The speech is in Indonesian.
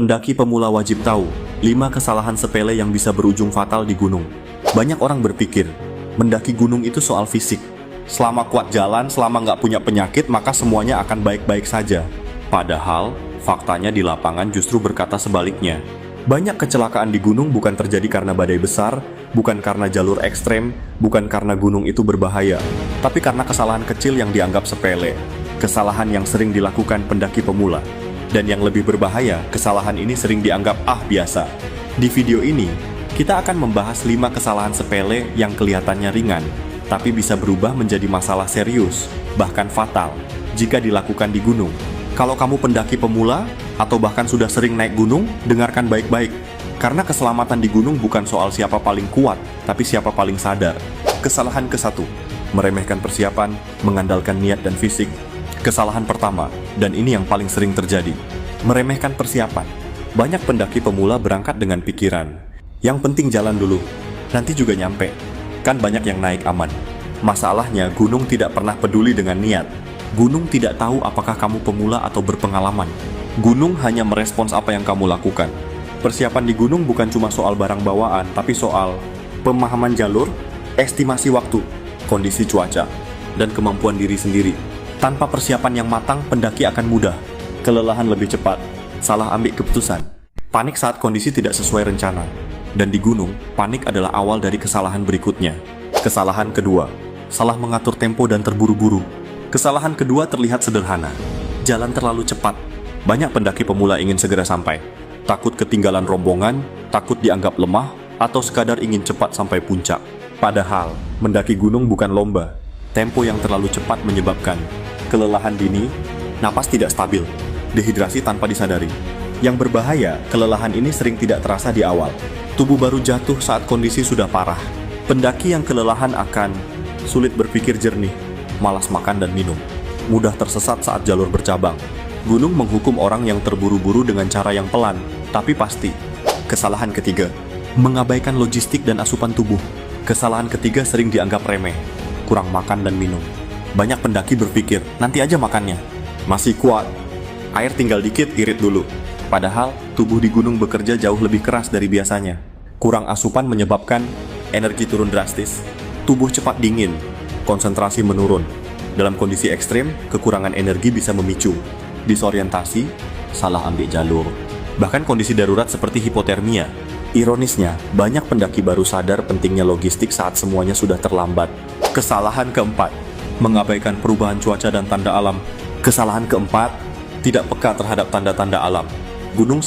Pendaki pemula wajib tahu 5 kesalahan sepele yang bisa berujung fatal di gunung. Banyak orang berpikir, mendaki gunung itu soal fisik. Selama kuat jalan, selama nggak punya penyakit, maka semuanya akan baik-baik saja. Padahal, faktanya di lapangan justru berkata sebaliknya. Banyak kecelakaan di gunung bukan terjadi karena badai besar, bukan karena jalur ekstrem, bukan karena gunung itu berbahaya, tapi karena kesalahan kecil yang dianggap sepele. Kesalahan yang sering dilakukan pendaki pemula. Dan yang lebih berbahaya, kesalahan ini sering dianggap biasa. Di video ini, kita akan membahas 5 kesalahan sepele yang kelihatannya ringan, tapi bisa berubah menjadi masalah serius, bahkan fatal, jika dilakukan di gunung. Kalau kamu pendaki pemula, atau bahkan sudah sering naik gunung, dengarkan baik-baik. Karena keselamatan di gunung bukan soal siapa paling kuat, tapi siapa paling sadar. Kesalahan ke-1, meremehkan persiapan, mengandalkan niat dan fisik. Kesalahan pertama, dan ini yang paling sering terjadi, meremehkan persiapan. Banyak pendaki pemula berangkat dengan pikiran, yang penting jalan dulu, nanti juga nyampe. Kan banyak yang naik aman. Masalahnya, gunung tidak pernah peduli dengan niat. Gunung tidak tahu apakah kamu pemula atau berpengalaman. Gunung hanya merespons apa yang kamu lakukan. Persiapan di gunung bukan cuma soal barang bawaan, tapi soal pemahaman jalur, estimasi waktu, kondisi cuaca, dan kemampuan diri sendiri. Tanpa persiapan yang matang, pendaki akan mudah, kelelahan lebih cepat, salah ambil keputusan, panik saat kondisi tidak sesuai rencana. Dan di gunung, panik adalah awal dari kesalahan berikutnya. Kesalahan kedua, salah mengatur tempo dan terburu-buru. Kesalahan kedua terlihat sederhana, jalan terlalu cepat. Banyak pendaki pemula ingin segera sampai, takut ketinggalan rombongan, takut dianggap lemah, atau sekadar ingin cepat sampai puncak. Padahal, mendaki gunung bukan lomba. Tempo yang terlalu cepat menyebabkan kelelahan dini, napas tidak stabil, dehidrasi tanpa disadari. Yang berbahaya, kelelahan ini sering tidak terasa di awal. Tubuh baru jatuh saat kondisi sudah parah. Pendaki yang kelelahan akan sulit berpikir jernih, malas makan dan minum, mudah tersesat saat jalur bercabang. Gunung menghukum orang yang terburu-buru dengan cara yang pelan, tapi pasti. Kesalahan ketiga, mengabaikan logistik dan asupan tubuh. Kesalahan ketiga sering dianggap remeh, kurang makan dan minum. Banyak pendaki berpikir, nanti aja makannya, masih kuat, air tinggal dikit, irit dulu. Padahal, tubuh di gunung bekerja jauh lebih keras dari biasanya. Kurang asupan menyebabkan energi turun drastis, tubuh cepat dingin, konsentrasi menurun. Dalam kondisi ekstrim, kekurangan energi bisa memicu disorientasi, salah ambil jalur, bahkan kondisi darurat seperti hipotermia. Ironisnya, banyak pendaki baru sadar pentingnya logistik saat semuanya sudah terlambat. Kesalahan keempat, mengabaikan perubahan cuaca dan tanda alam. Kesalahan keempat, tidak peka terhadap tanda-tanda alam. Gunung